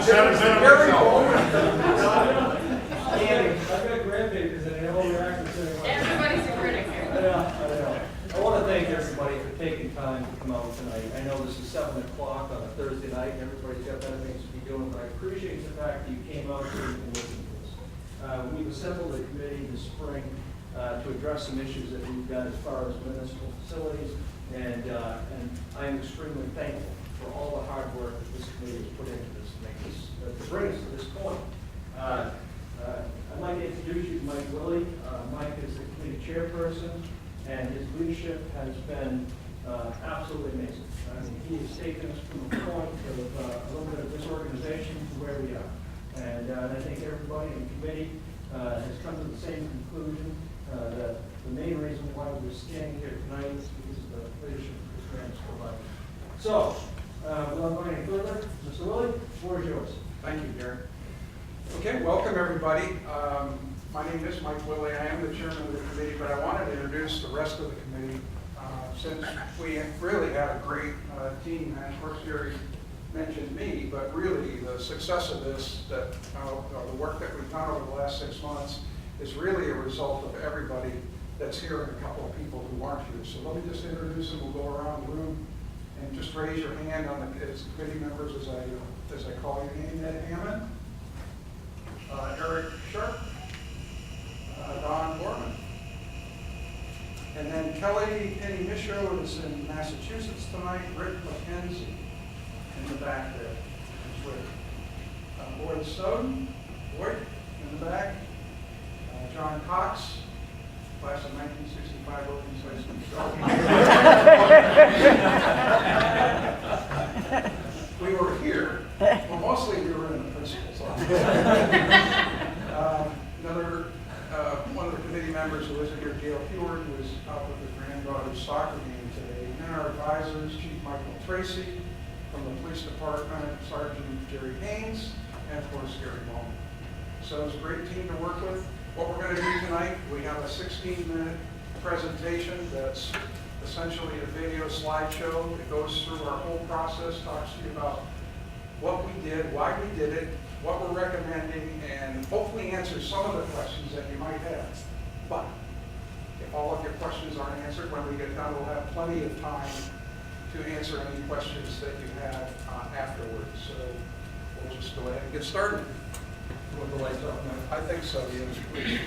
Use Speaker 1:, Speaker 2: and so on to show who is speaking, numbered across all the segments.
Speaker 1: Very cool.
Speaker 2: I've got grandbabies and they all react the same way.
Speaker 3: Everybody's a critic here.
Speaker 2: I know. I want to thank everybody for taking time to come out tonight. I know this is 7 o'clock on a Thursday night, and everybody's got better things to be doing, but I appreciate the fact that you came out here and listened to us. We've assembled a committee this spring to address some issues that we've got as far as municipal facilities, and I'm extremely thankful for all the hard work that this committee has put into this to make this, to bring us to this point. I'd like to introduce you to Mike Willie. Mike is the committee chairperson, and his leadership has been absolutely amazing. I mean, he has taken us from a point of a little bit of disorganization to where we are. And I think everybody in the committee has come to the same conclusion that the main reason why we're standing here tonight is because of the leadership of this man is providing. So, without going any further, Mr. Willie, the floor is yours.
Speaker 1: Thank you, Gary. Okay, welcome everybody. My name is Mike Willie. I am the chairman of the committee, but I wanted to introduce the rest of the committee since we really had a great team. And of course, Gary mentioned me, but really the success of this, the work that we've done over the last 6 months, is really a result of everybody that's here and a couple of people who aren't here. So let me just introduce them. We'll go around the room and just raise your hand on the as committee members as I call your name. Ed Hammond, Eric Sharp, Don Borman, and then Kelly Penny Michaud is in Massachusetts tonight. Rick McKenzie in the back there is with Boyd Snowden, Boyd in the back, John Cox, class of 1965 organization. We were here. Well, mostly we were in the principal's office. One of the committee members who isn't here, Gail Heward, who is out with his granddaughter's soccer game today. And then our advisors, Chief Michael Tracy from the police department, Sergeant Jerry Haynes, and of course Gary Bowman. So it's a great team to work with. What we're going to do tonight, we have a 16-minute presentation that's essentially a video slideshow. It goes through our whole process, talks to you about what we did, why we did it, what we're recommending, and hopefully answer some of the questions that you might have. But if all of your questions aren't answered, when we get done, we'll have plenty of time to answer any questions that you have afterwards. So we'll just go ahead and get started.
Speaker 2: With the lights off now.
Speaker 1: I think so, yes, please.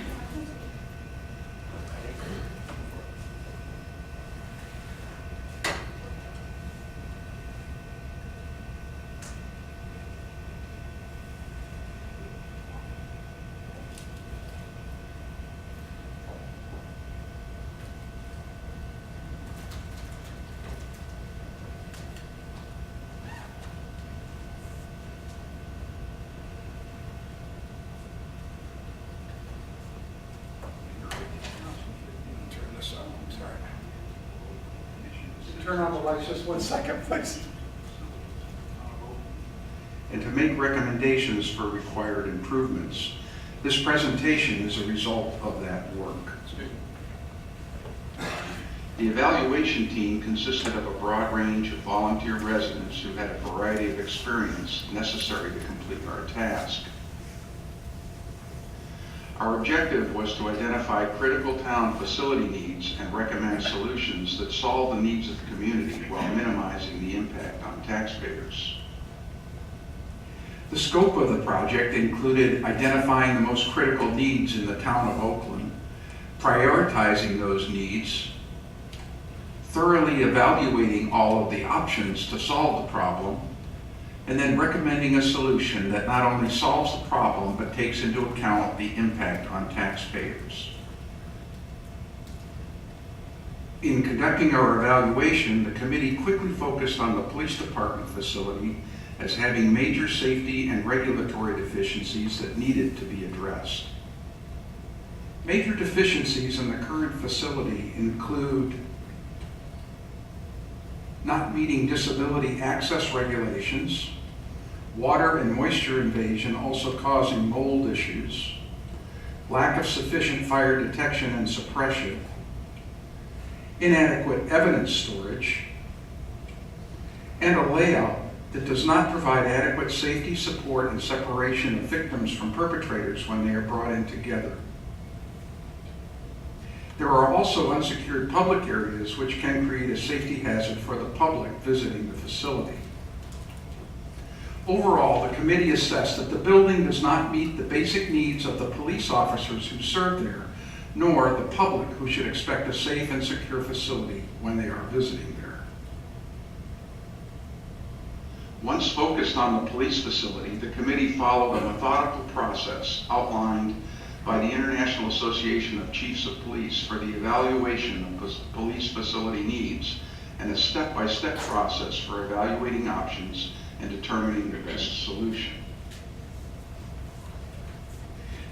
Speaker 1: Turn on the lights just 1 second, please.
Speaker 4: And to make recommendations for required improvements. This presentation is a result of that work. The evaluation team consisted of a broad range of volunteer residents who had a variety of experience necessary to complete our task. Our objective was to identify critical town facility needs and recommend solutions that solve the needs of the community while minimizing the impact on taxpayers. The scope of the project included identifying the most critical needs in the town of Oakland, prioritizing those needs, thoroughly evaluating all of the options to solve the problem, and then recommending a solution that not only solves the problem, but takes into account the impact on taxpayers. In conducting our evaluation, the committee quickly focused on the police department facility as having major safety and regulatory deficiencies that needed to be addressed. Major deficiencies in the current facility include not meeting disability access regulations, water and moisture invasion also causing mold issues, lack of sufficient fire detection and suppression, inadequate evidence storage, and a layout that does not provide adequate safety, support, and separation of victims from perpetrators when they are brought in together. There are also unsecured public areas which can create a safety hazard for the public visiting the facility. Overall, the committee assessed that the building does not meet the basic needs of the police officers who serve there, nor the public who should expect a safe and secure facility when they are visiting there. Once focused on the police facility, the committee followed a methodical process outlined by the International Association of Chiefs of Police for the evaluation of police facility needs and a step-by-step process for evaluating options and determining the best solution.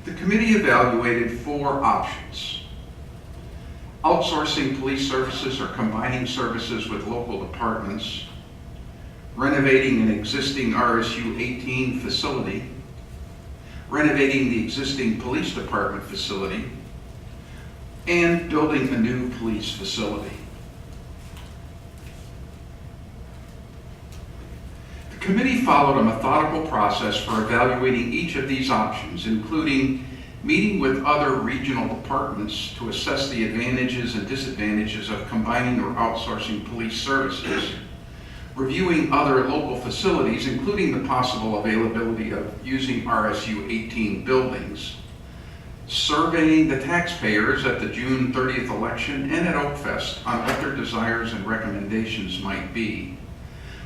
Speaker 4: The committee evaluated 4 options: outsourcing police services or combining services with local departments, renovating an existing RSU 18 facility, renovating the existing police department facility, and building a new police facility. The committee followed a methodical process for evaluating each of these options, including meeting with other regional departments to assess the advantages and disadvantages of combining or outsourcing police services, reviewing other local facilities, including the possible availability of using RSU 18 buildings, surveying the taxpayers at the June 30th election and at Oakfest on what their desires and recommendations might be.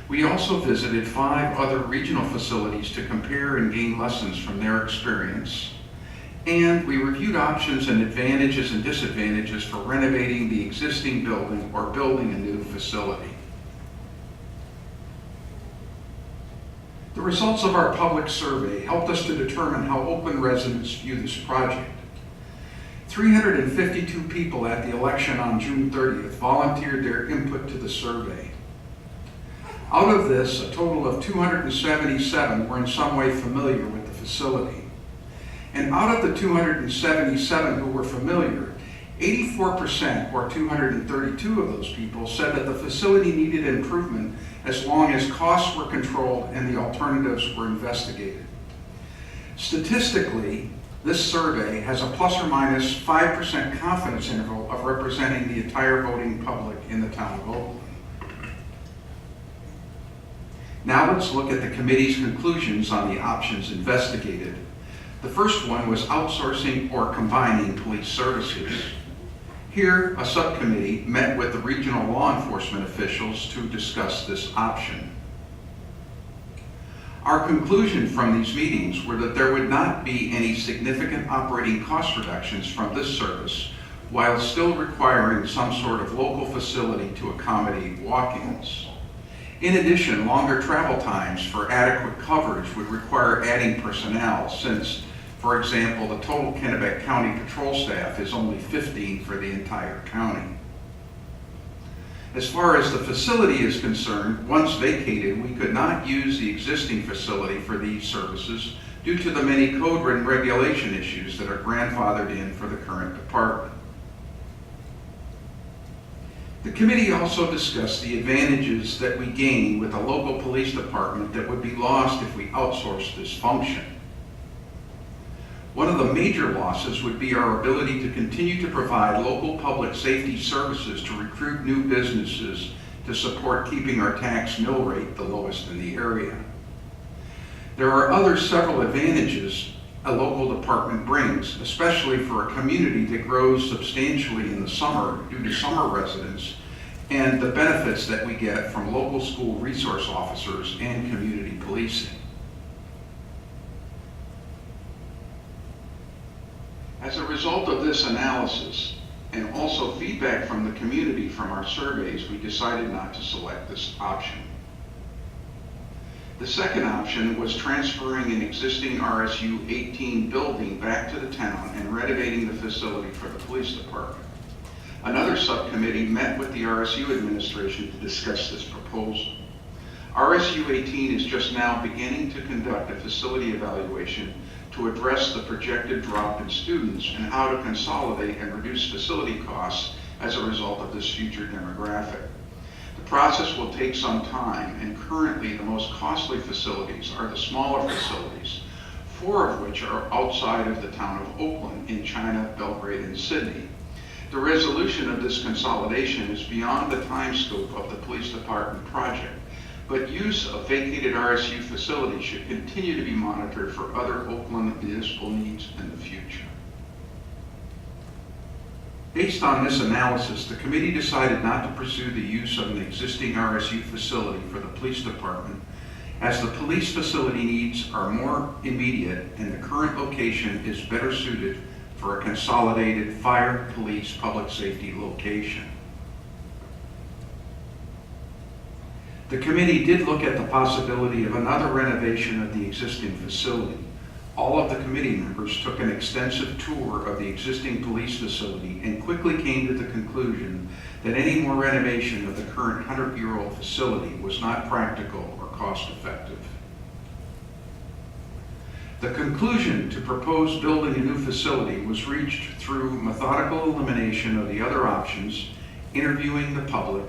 Speaker 4: We also visited 5 other regional facilities to compare and gain lessons from their experience. And we reviewed options and advantages and disadvantages for renovating the existing building or building a new facility. The results of our public survey helped us to determine how Oakland residents view this project. 352 people at the election on June 30th volunteered their input to the survey. Out of this, a total of 277 were in some way familiar with the facility. And out of the 277 who were familiar, 84%, or 232 of those people, said that the facility needed improvement as long as costs were controlled and the alternatives were investigated. Statistically, this survey has a plus or minus 5% confidence interval of representing the entire voting public in the town of Oakland. Now let's look at the committee's conclusions on the options investigated. The first one was outsourcing or combining police services. Here, a subcommittee met with the regional law enforcement officials to discuss this option. Our conclusion from these meetings were that there would not be any significant operating cost reductions from this service, while still requiring some sort of local facility to accommodate walk-ins. In addition, longer travel times for adequate coverage would require adding personnel since, for example, the total Kennebec County patrol staff is only 15 for the entire county. As far as the facility is concerned, once vacated, we could not use the existing facility for these services due to the many code and regulation issues that are grandfathered in for the current department. The committee also discussed the advantages that we gain with a local police department that would be lost if we outsourced this function. One of the major losses would be our ability to continue to provide local public safety services to recruit new businesses to support keeping our tax mill rate the lowest in the area. There are several advantages a local department brings, especially for a community that grows substantially in the summer due to summer residents and the benefits that we get from local school resource officers and community policing. As a result of this analysis, and also feedback from the community from our surveys, we decided not to select this option. The second option was transferring an existing RSU 18 building back to the town and renovating the facility for the police department. Another subcommittee met with the RSU administration to discuss this proposal. RSU 18 is just now beginning to conduct a facility evaluation to address the projected drop in students and how to consolidate and reduce facility costs as a result of this future demographic. The process will take some time, and currently the most costly facilities are the smaller facilities, 4 of which are outside of the town of Oakland in China, Belgrade, and Sydney. The resolution of this consolidation is beyond the time scope of the police department project, but use of vacated RSU facilities should continue to be monitored for other Oakland municipal needs in the future. Based on this analysis, the committee decided not to pursue the use of an existing RSU facility for the police department, as the police facility needs are more immediate and the current location is better suited for a consolidated fire, police, public safety location. The committee did look at the possibility of another renovation of the existing facility. All of the committee members took an extensive tour of the existing police facility and quickly came to the conclusion that any more renovation of the current 100-year-old facility was not practical or cost-effective. The conclusion to propose building a new facility was reached through methodical elimination of the other options, interviewing the public,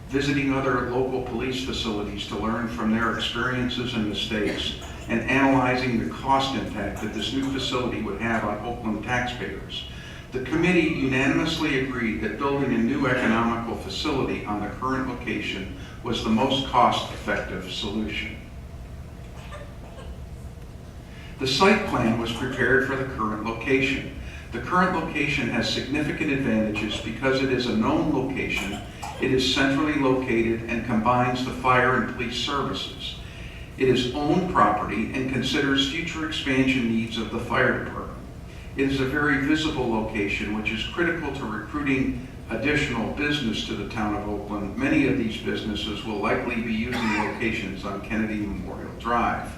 Speaker 4: visiting other local police facilities to learn from their experiences and mistakes, and analyzing the cost impact that this new facility would have on Oakland taxpayers. The committee unanimously agreed that building a new economical facility on the current location was the most cost-effective solution. The site plan was prepared for the current location. The current location has significant advantages because it is a known location, it is centrally located and combines the fire and police services. It is owned property and considers future expansion needs of the fire department. It is a very visible location, which is critical to recruiting additional business to the town of Oakland. Many of these businesses will likely be using locations on Kennedy Memorial Drive.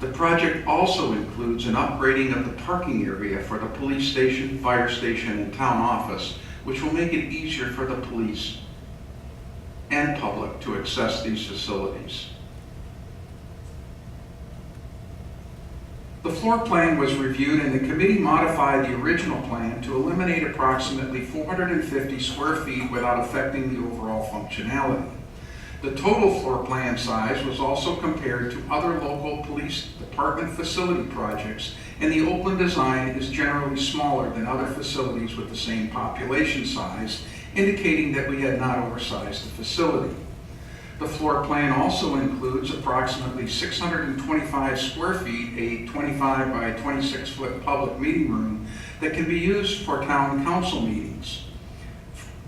Speaker 4: The project also includes an upgrading of the parking area for the police station, fire station, and town office, which will make it easier for the police and public to access these facilities. The floor plan was reviewed and the committee modified the original plan to eliminate approximately 450 square feet without affecting the overall functionality. The total floor plan size was also compared to other local police department facility projects, and the Oakland design is generally smaller than other facilities with the same population size, indicating that we had not oversized the facility. The floor plan also includes approximately 625 square feet, a 25 by 26 foot public meeting room that can be used for town council meetings.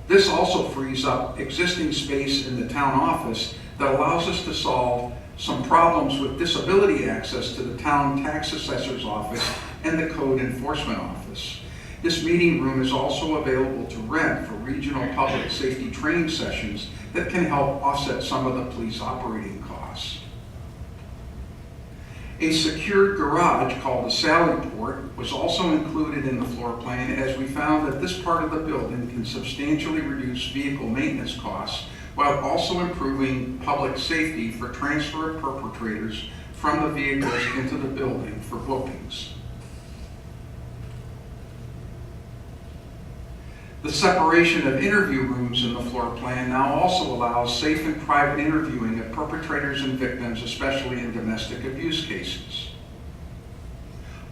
Speaker 4: This also frees up existing space in the town office that allows us to solve some problems with disability access to the town tax assessor's office and the code enforcement office. This meeting room is also available to rent for regional public safety training sessions that can help offset some of the police operating costs. A secured garage called the Sally Port was also included in the floor plan, as we found that this part of the building can substantially reduce vehicle maintenance costs while also improving public safety for transfer of perpetrators from the vehicles into the building for bookings. The separation of interview rooms in the floor plan now also allows safe and private interviewing of perpetrators and victims, especially in domestic abuse cases.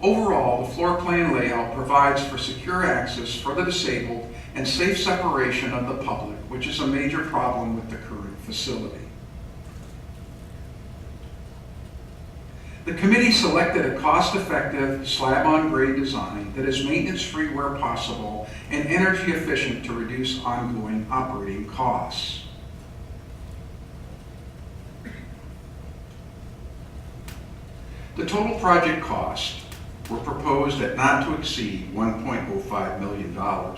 Speaker 4: Overall, the floor plan layout provides for secure access for the disabled and safe separation of the public, which is a major problem with the current facility. The committee selected a cost-effective slab-on-grade design that is maintenance-free where possible and energy-efficient to reduce ongoing operating costs. The total project costs were proposed at not to exceed $1.05 million,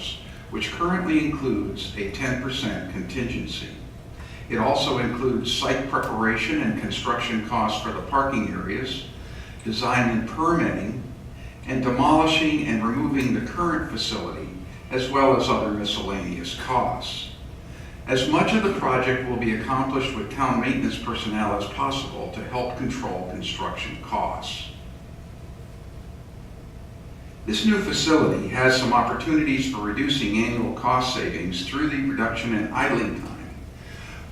Speaker 4: which currently includes a 10% contingency. It also includes site preparation and construction costs for the parking areas, design and permitting, and demolishing and removing the current facility, as well as other miscellaneous costs. As much of the project will be accomplished with town maintenance personnel as possible to help control construction costs. This new facility has some opportunities for reducing annual cost savings through the reduction in idling time.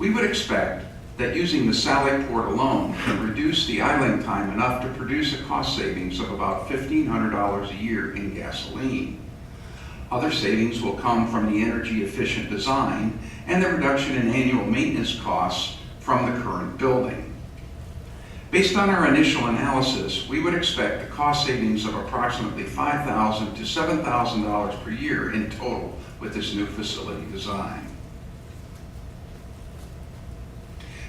Speaker 4: We would expect that using the Sally Port alone can reduce the idling time enough to produce a cost savings of about $1,500 a year in gasoline. Other savings will come from the energy efficient design and the reduction in annual maintenance costs from the current building. Based on our initial analysis, we would expect a cost savings of approximately $5,000 to $7,000 per year in total with this new facility design.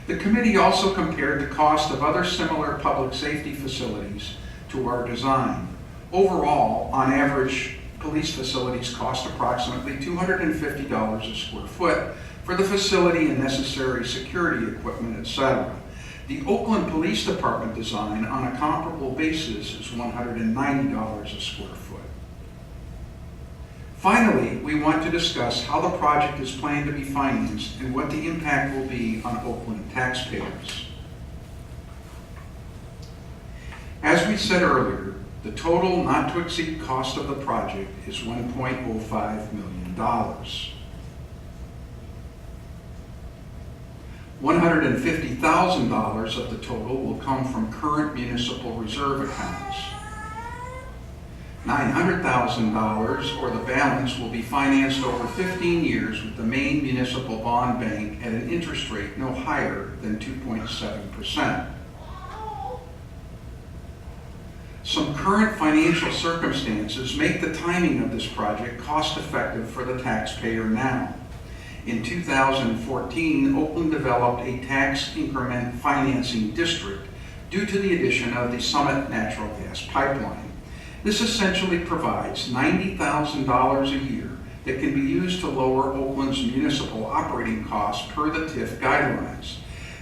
Speaker 4: The committee also compared the cost of other similar public safety facilities to our design. Overall, on average, police facilities cost approximately $250 a square foot for the facility and necessary security equipment, etc. The Oakland Police Department design on a comparable basis is $190 a square foot. Finally, we want to discuss how the project is planned to be financed and what the impact will be on Oakland taxpayers. As we said earlier, the total not to exceed cost of the project is $1.05 million. $150,000 of the total will come from current municipal reserve accounts. $900,000, or the balance, will be financed over 15 years with the Maine Municipal Bond Bank at an interest rate no higher than 2.7%. Some current financial circumstances make the timing of this project cost-effective for the taxpayer now. In 2014, Oakland developed a tax increment financing district due to the addition of the Summit natural gas pipeline. This essentially provides $90,000 a year that can be used to lower Oakland's municipal operating costs per the TIF guidelines.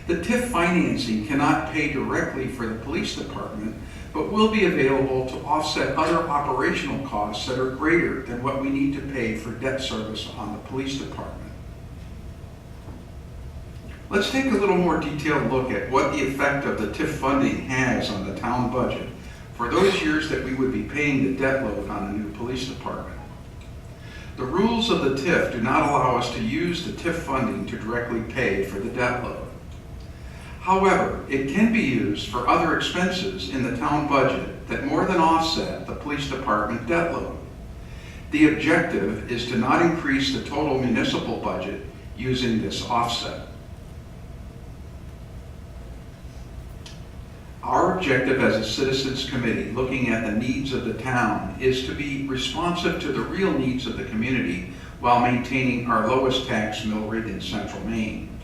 Speaker 4: The TIF financing cannot pay directly for the police department, but will be available to offset other operational costs that are greater than what we need to pay for debt service on the police department. Let's take a little more detailed look at what the effect of the TIF funding has on the town budget for those years that we would be paying the debt load on the new police department. The rules of the TIF do not allow us to use the TIF funding to directly pay for the debt load. However, it can be used for other expenses in the town budget that more than offset the police department debt load. The objective is to not increase the total municipal budget using this offset. Our objective as a citizens committee looking at the needs of the town is to be responsive to the real needs of the community while maintaining our lowest tax mill rate in central Maine.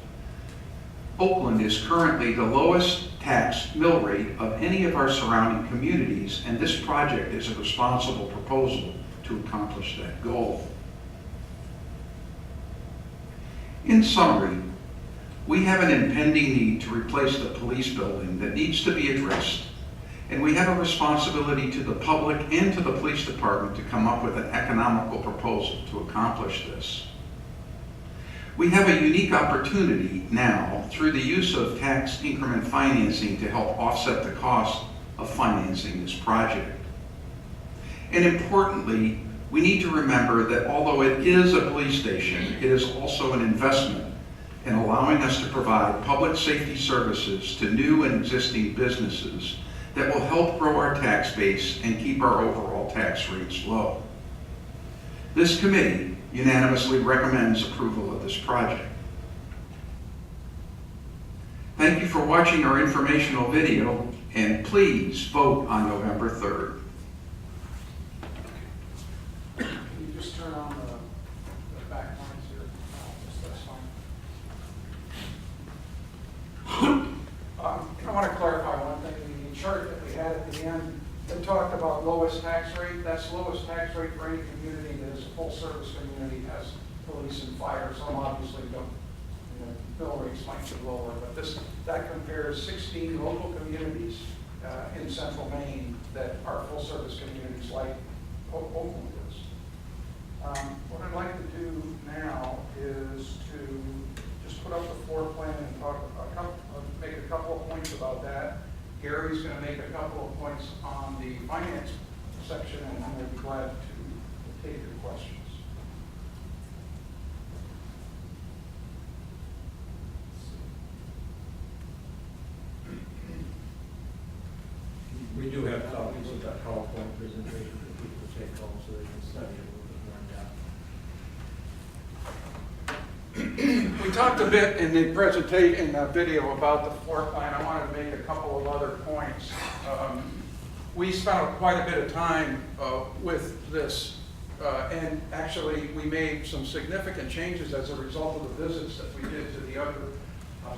Speaker 4: Oakland is currently the lowest tax mill rate of any of our surrounding communities, and this project is a responsible proposal to accomplish that goal. In summary, we have an impending need to replace the police building that needs to be addressed, and we have a responsibility to the public and to the police department to come up with an economical proposal to accomplish this. We have a unique opportunity now through the use of tax increment financing to help offset the cost of financing this project. And importantly, we need to remember that although it is a police station, it is also an investment in allowing us to provide public safety services to new and existing businesses that will help grow our tax base and keep our overall tax rates low. This committee unanimously recommends approval of this project. Thank you for watching our informational video, and please vote on November 3rd.
Speaker 1: Can you just turn on the back lines here? That's fine. I want to clarify one thing. The chart that we had at the end, it talked about lowest tax rate. That's lowest tax rate for any community that is a full service community, has police and fire. Some obviously don't, bill rates might be lower, but that compares 16 local communities in central Maine that are full service communities like Oakland is. What I'd like to do now is to just put up the floor plan and make a couple of points about that. Gary's going to make a couple of points on the finance section, and I'm going to be glad to take your questions.
Speaker 2: We do have copies of that PowerPoint presentation for people to take home so they can study it a little bit more in depth.
Speaker 1: We talked a bit in the presentation, in the video about the floor plan. I wanted to make a couple of other points. We spent quite a bit of time with this, and actually we made some significant changes as a result of the visits that we did to the other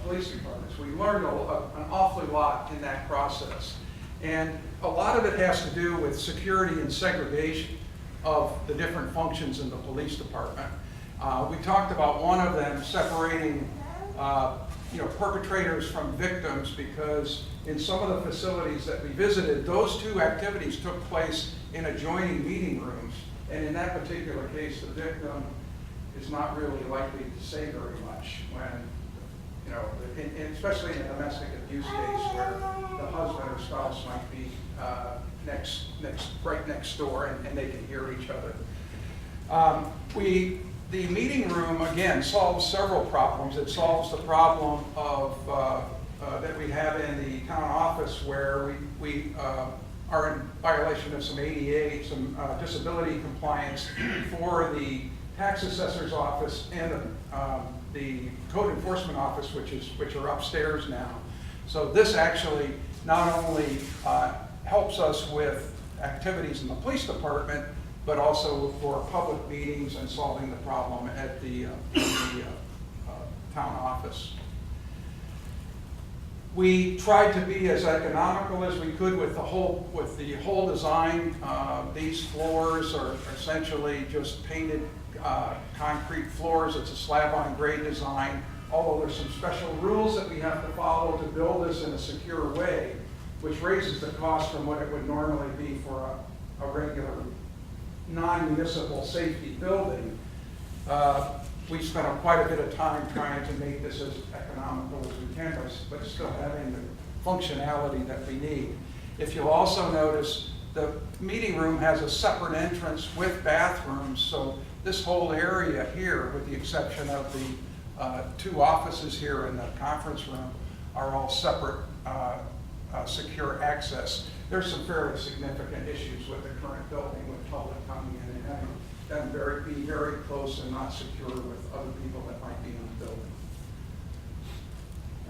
Speaker 1: police departments. We learned an awfully lot in that process. And a lot of it has to do with security and segregation of the different functions in the police department. We talked about one of them separating perpetrators from victims, because in some of the facilities that we visited, those two activities took place in adjoining meeting rooms. And in that particular case, the victim is not really likely to say very much when, especially in a domestic abuse case where the husband or spouse might be right next door and they can hear each other. The meeting room, again, solves several problems. It solves the problem of that we have in the town office, where we are in violation of some ADA, some disability compliance for the tax assessor's office and the code enforcement office, which are upstairs now. So this actually not only helps us with activities in the police department, but also for public meetings and solving the problem at the town office. We tried to be as economical as we could with the whole design. These floors are essentially just painted concrete floors. It's a slab-on-grade design, although there's some special rules that we have to follow to build this in a secure way, which raises the cost from what it would normally be for a regular non-municipal safety building. We spent quite a bit of time trying to make this as economical as we can, but still having the functionality that we need. If you'll also notice, the meeting room has a separate entrance with bathrooms, so this whole area here, with the exception of the two offices here in the conference room, are all separate secure access. There's some fairly significant issues with the current building, with public coming in and having them be very close and not secure with other people that might be in the building.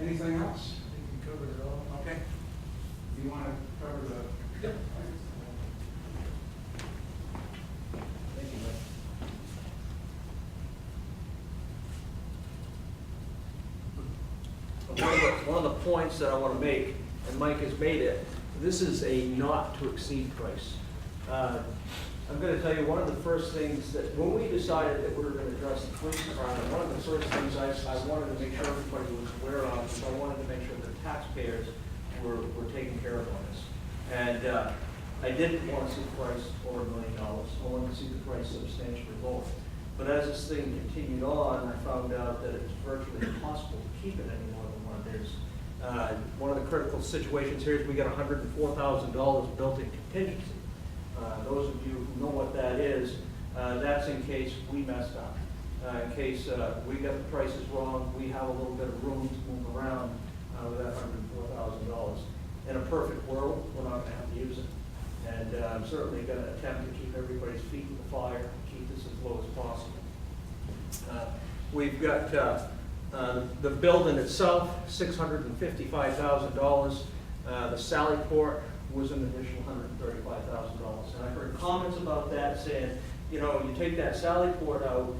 Speaker 1: Anything else?
Speaker 2: I think we covered it all.
Speaker 1: Okay. Do you want to cover the?
Speaker 2: Yep. Thank you, Mike. One of the points that I want to make, and Mike has made it, this is a not to exceed price. I'm going to tell you one of the first things that, when we decided that we were going to address the police department, one of the first things I wanted to make sure everybody was aware of is I wanted to make sure the taxpayers were taken care of on this. And I didn't want to see the price over $1 million. I wanted to see the price substantially lower. But as this thing continued on, I found out that it's virtually impossible to keep it any more than what it is. One of the critical situations here is we got $104,000 built in contingency. Those of you who know what that is, that's in case we messed up. In case we got the prices wrong, we have a little bit of room to move around with that $104,000. In a perfect world, we're not going to have to use it. And I'm certainly going to attempt to keep everybody's feet in the fire, keep this as low as possible. We've got the building itself, $655,000. The Sallyport was an additional $135,000. And I heard comments about that saying, you take that Sallyport out,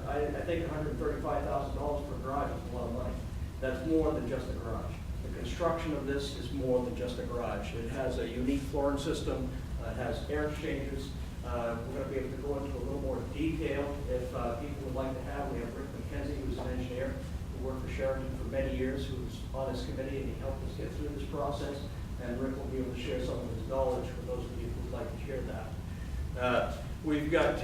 Speaker 2: I think $135,000 for a garage is a lot of money. That's more than just a garage. The construction of this is more than just a garage. It has a unique flooring system, it has air exchangers. We're going to be able to go into a little more detail if people would like to have. We have Rick McKenzie, who's an engineer who worked for Sheraton for many years, who's on this committee, and he helped us get through this process. And Rick will be able to share some of his knowledge for those of you who would like to hear that. We've got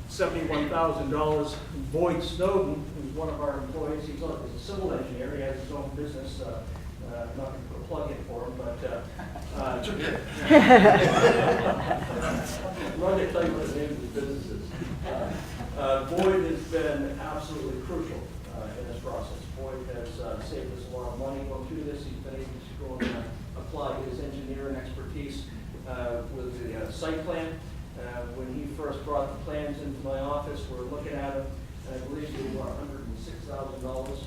Speaker 2: $71,000. Boyd Snowden, who's one of our employees, he's a civil engineer. He has his own business. I'm not going to put a plug in for him, but I'm going to tell you what the name of his business is. Boyd has been absolutely crucial in this process. Boyd has saved us a lot of money going through this. He's been able to go and apply his engineering expertise piece was the site plan. When he first brought the plans into my office, we're looking at them, and I believe they were $106,000.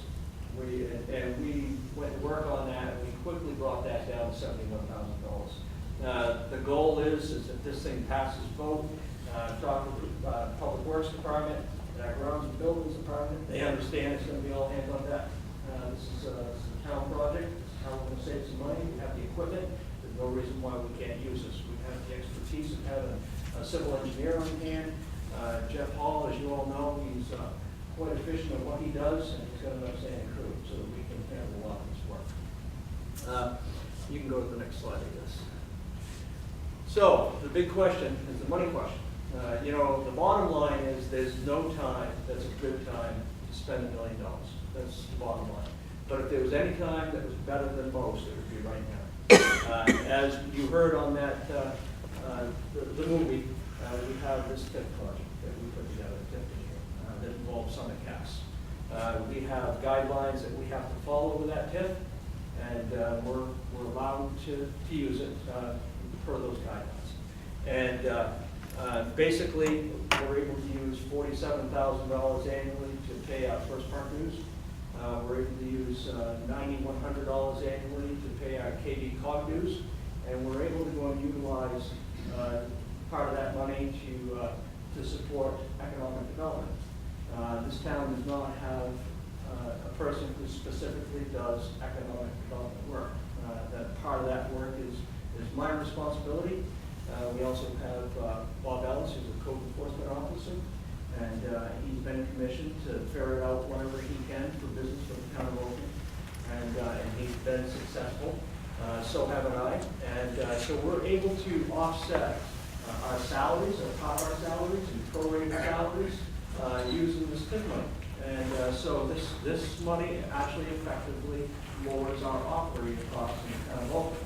Speaker 2: We went to work on that, and we quickly brought that down to $71,000. The goal is that this thing passes both, talk with the Public Works Department and our Grounds and Buildings Department. They understand it's going to be all hands on deck. This is a town project. This is how we're going to save some money. We have the equipment. There's no reason why we can't use this. We have the expertise of having a civil engineer on hand. Jeff Hall, as you all know, he's quite efficient at what he does, and he's got an outstanding crew, so that we can handle a lot of this work. You can go to the next slide, I guess. So, the big question is the money question. You know, the bottom line is there's no time that's a good time to spend $1 million. That's the bottom line. But if there was any time that was better than most, it would be right now. As you heard on that, the movie, we have this TIF project that we put together, TIF engineer, that involves Summit Cast. We have guidelines that we have to follow with that TIF, and we're allowed to use it per those guidelines. And basically, we're able to use $47,000 annually to pay our first park dues. We're able to use $9,100 annually to pay our KD cog dues, and we're able to go and utilize part of that money to support economic development. This town does not have a person who specifically does economic development work. That part of that work is my responsibility. We also have Bob Ellis, who's a code enforcement officer, and he's been commissioned to ferret out whatever he can for business for the town of Oakland, and he's been successful. So haven't I, and so we're able to offset our salaries, or part of our salaries, and prorated salaries using this TIF money. And so this money actually effectively lowers our operating costs in the town of Oakland.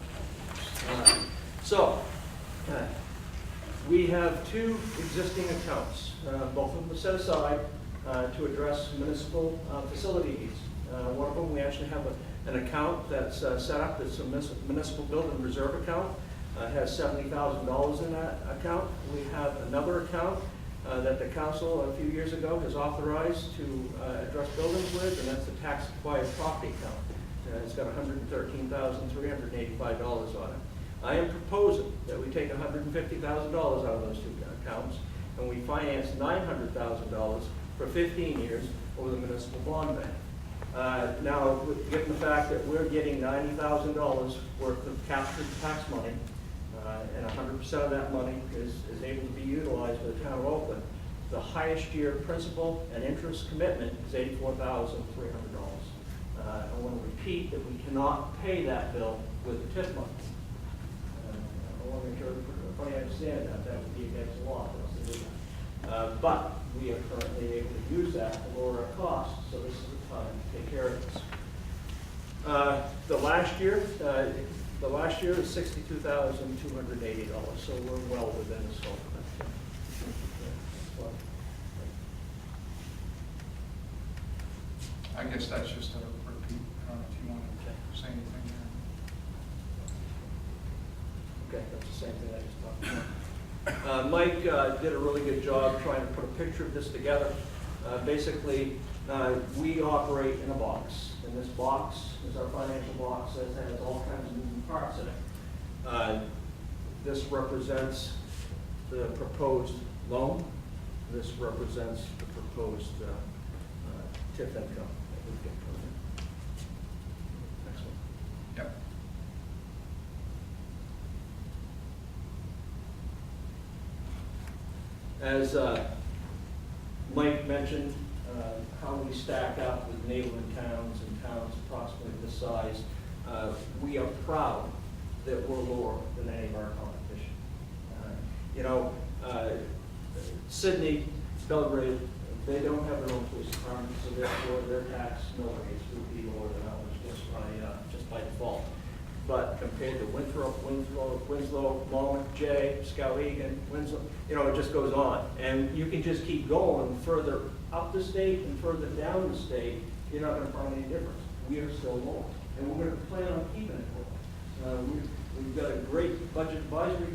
Speaker 2: We have two existing accounts. Both of them are set aside to address municipal facility needs. One of them, we actually have an account that's set up. It's a municipal building reserve account. It has $70,000 in that account. We have another account that the council a few years ago has authorized to address buildings with, and that's the tax acquired property account. It's got $113,385 on it. I am proposing that we take $150,000 out of those two accounts, and we finance $900,000 for 15 years over the municipal bond bank. Now, given the fact that we're getting $90,000 worth of captured tax money, and 100% of that money is able to be utilized by the town of Oakland, the highest year principal and interest commitment is $84,300. I want to repeat that we cannot pay that bill with the TIF money. I want to make sure everybody understands that. That would be against the law for us to do that. But we are currently able to use that to lower our costs, so this is the time to take care of this. The last year is $62,280, so we're well within the scope of that.
Speaker 1: I guess that's just a repeat. I don't know if you want to say anything there.
Speaker 2: Okay, that's the same thing I just talked about. Mike did a really good job trying to put a picture of this together. Basically, we operate in a box, and this box is our financial box that has all kinds of moving parts in it. This represents the proposed loan. This represents the proposed TIF income that we get from it. Next one.
Speaker 1: Yep.
Speaker 2: As Mike mentioned, how we stack up with neighboring towns and towns approximately this size, we are proud that we're lower than any of our competition. Sydney, Belgrade, they don't have their own police department, so therefore their tax mill rates would be lower than ours just by default. But compared to Winthrop, Winslow, Monmouth, Jay, Skowhegan, Winslow, it just goes on. And you can just keep going further up the state and further down the state, you're not going to find any difference. We are still low. And we're going to plan on keeping it low. We've got a great budget advisory